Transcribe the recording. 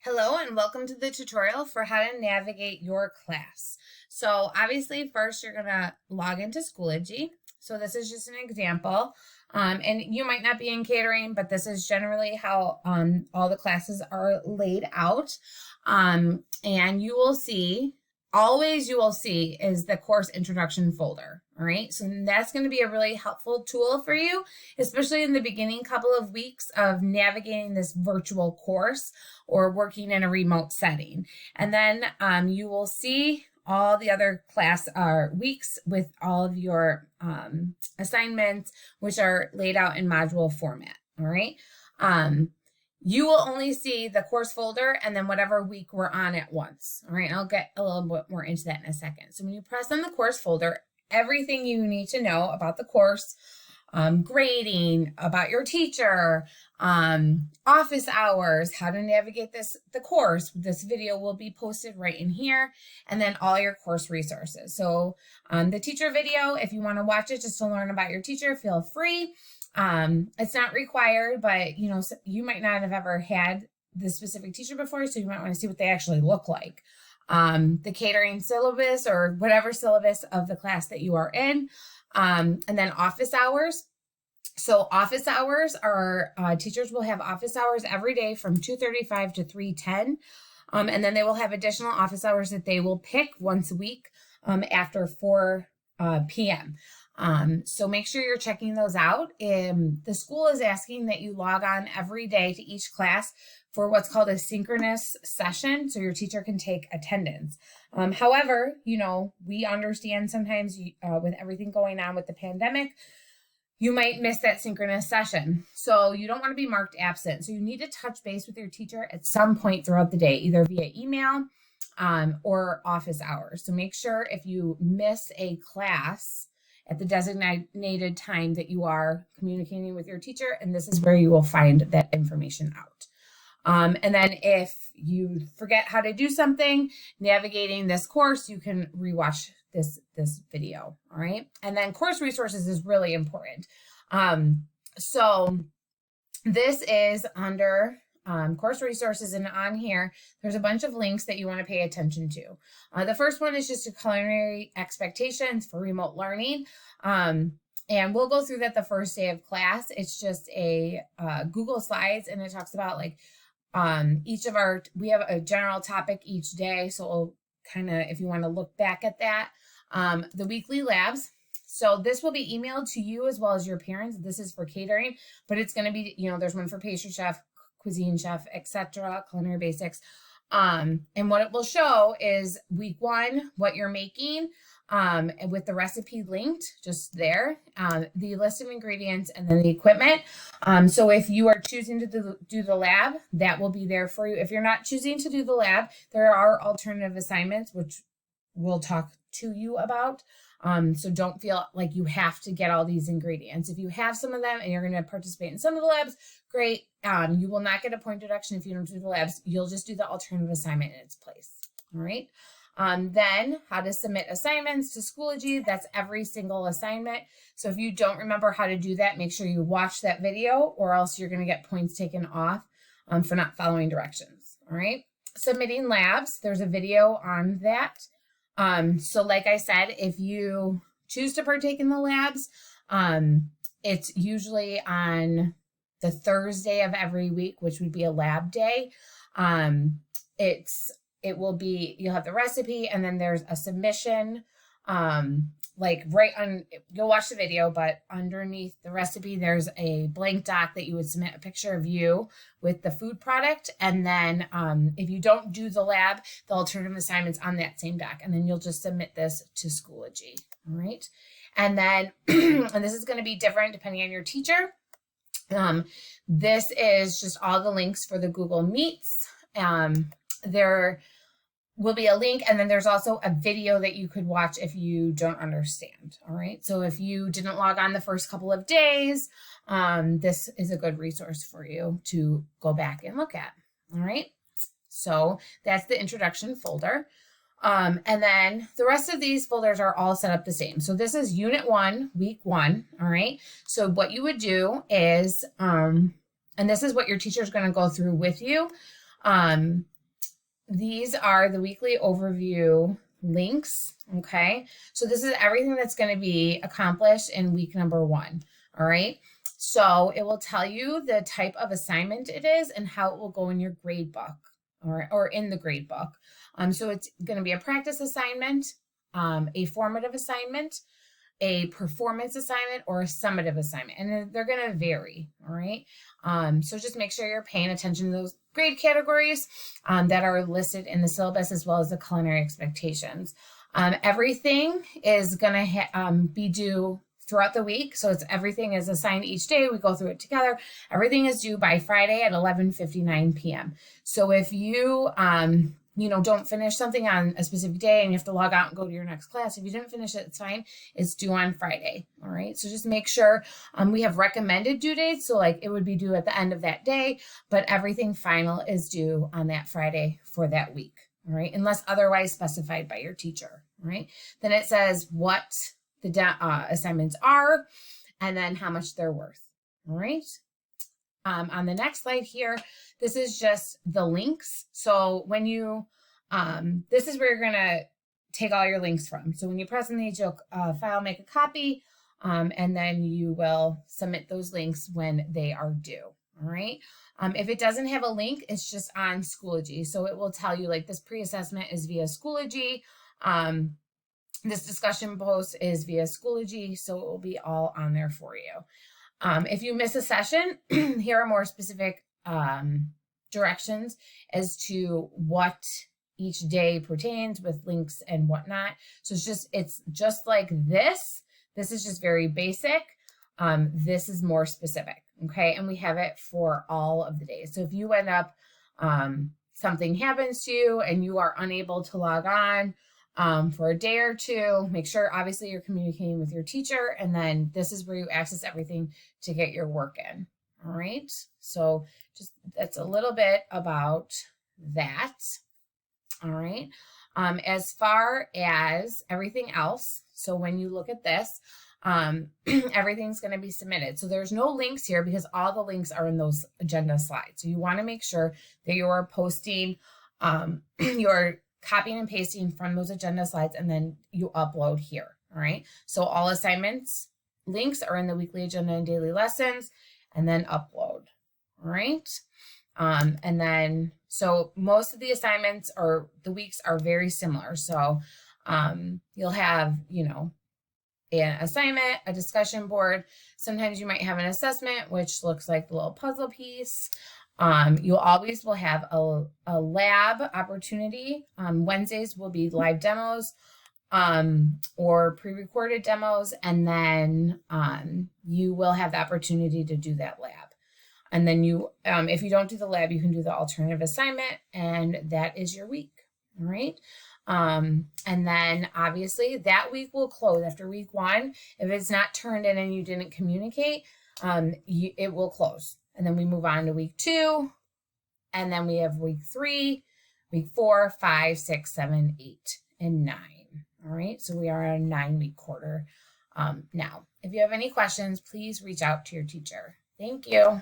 Hello and welcome to the tutorial for how to navigate your class. So obviously first you're going to log into Schoology. So this is just an example. And you might not be in catering, but this is generally how all the classes are laid out. And you will see, always you will see is the course introduction folder. All right, so that's going to be a really helpful tool for you, especially in the beginning couple of weeks of navigating this virtual course or working in a remote setting. And then you will see all the other class weeks with all of your assignments, which are laid out in module format. All right. You will only see the course folder and then whatever week we're on at once. All right. I'll get a little bit more into that in a second. So when you press on the course folder, everything you need to know about the course, grading, about your teacher, office hours, how to navigate the course. This video will be posted right in here, and then all your course resources. So the teacher video, if you want to watch it just to learn about your teacher, feel free. It's not required, but you might not have ever had this specific teacher before, so you might want to see what they actually look like. The catering syllabus or whatever syllabus of the class that you are in, and then office hours. So office hours are, teachers will have office hours every day from 2:35 to 3:10. And then they will have additional office hours that they will pick once a week after 4 p.m. So make sure you're checking those out. The school is asking that you log on every day to each class for what's called a synchronous session, so your teacher can take attendance. However, we understand sometimes with everything going on with the pandemic, you might miss that synchronous session. So you don't want to be marked absent. So you need to touch base with your teacher at some point throughout the day, either via email or office hours. So make sure if you miss a class at the designated time that you are communicating with your teacher, and this is where you will find that information out. And then if you forget how to do something, navigating this course, you can rewatch this video, all right? And then course resources is really important. So this is under course resources, and on here, there's a bunch of links that you want to pay attention to. The first one is just a culinary expectations for remote learning. And we'll go through that the first day of class. It's just a Google Slides, and it talks about we have a general topic each day. So we'll if you want to look back at that, the weekly labs. So this will be emailed to you as well as your parents. This is for catering, but it's going to be, there's one for pastry chef, cuisine chef, etc., culinary basics. And what it will show is week 1, what you're making, and with the recipe linked just there, the list of ingredients, and then the equipment. So if you are choosing to do the lab, that will be there for you. If you're not choosing to do the lab, there are alternative assignments, which we'll talk to you about. So don't feel like you have to get all these ingredients. If you have some of them and you're going to participate in some of the labs, great. You will not get a point deduction if you don't do the labs. You'll just do the alternative assignment in its place. All right. Then how to submit assignments to Schoology. That's every single assignment. So if you don't remember how to do that, make sure you watch that video, or else you're going to get points taken off for not following directions. All right. Submitting labs. There's a video on that. So like I said, if you choose to partake in the labs, it's usually on the Thursday of every week, which would be a lab day. You'll have the recipe, and then there's a submission, you'll watch the video, but underneath the recipe, there's a blank doc that you would submit a picture of you with the food product. And then if you don't do the lab, the alternative assignments on that same doc, and then you'll just submit this to Schoology. All right. And then, and this is going to be different depending on your teacher. This is just all the links for the Google Meets. There will be a link, and then there's also a video that you could watch if you don't understand. All right. So if you didn't log on the first couple of days, this is a good resource for you to go back and look at. All right. So that's the introduction folder. And then the rest of these folders are all set up the same. So this is Unit 1, Week 1. All right. So what you would do is, and this is what your teacher is going to go through with you. these are the weekly overview links, okay? So this is everything that's going to be accomplished in week number 1, all right? So it will tell you the type of assignment it is and how it will go in your grade book, or in the grade book. So it's going to be a practice assignment, a formative assignment, a performance assignment, or a summative assignment, and they're going to vary, all right? So just make sure you're paying attention to those grade categories that are listed in the syllabus, as well as the culinary expectations. Everything is going to be due throughout the week, so everything is assigned each day. We go through it together. Everything is due by Friday at 11:59 p.m. So if you don't finish something on a specific day and you have to log out and go to your next class, if you didn't finish it, it's fine. It's due on Friday. All right. So just make sure we have recommended due dates. So like it would be due at the end of that day, but everything final is due on that Friday for that week. All right. Unless otherwise specified by your teacher. All right. Then it says what the assignments are and then how much they're worth. All right. On the next slide here, this is just the links. So when you, this is where you're going to take all your links from. So when you press on the HTML file, make a copy, and then you will submit those links when they are due. All right. If it doesn't have a link, it's just on Schoology. So it will tell you like this pre-assessment is via Schoology. This discussion post is via Schoology. So it will be all on there for you. If you miss a session, here are more specific directions as to what each day pertains with links and whatnot. So it's just like this. This is just very basic. This is more specific, okay? And we have it for all of the days. So if you end up, something happens to you and you are unable to log on for a day or two, make sure obviously you're communicating with your teacher, and then this is where you access everything to get your work in. All right. So just that's a little bit about that. All right. As far as everything else, so when you look at this, everything's going to be submitted. So there's no links here because all the links are in those agenda slides. So you want to make sure that you're posting, your copying and pasting from those agenda slides, and then you upload here. All right. So all assignments links are in the weekly agenda and daily lessons, and then upload. All right. And then, so most of the assignments or the weeks are very similar. So, you'll have, an assignment, a discussion board. Sometimes you might have an assessment, which looks like the little puzzle piece. You always will have a lab opportunity. Wednesdays will be live demos, or pre-recorded demos. And then, you will have the opportunity to do that lab. And then you, if you don't do the lab, you can do the alternative assignment, and that is your week. All right. And then obviously that week will close after week 1. If it's not turned in and you didn't communicate, it will close. And then we move on to week 2, and then we have week 3, week 4, 5, 6, 7, 8, and 9. All right. So we are on a 9-week quarter now. If you have any questions, please reach out to your teacher. Thank you.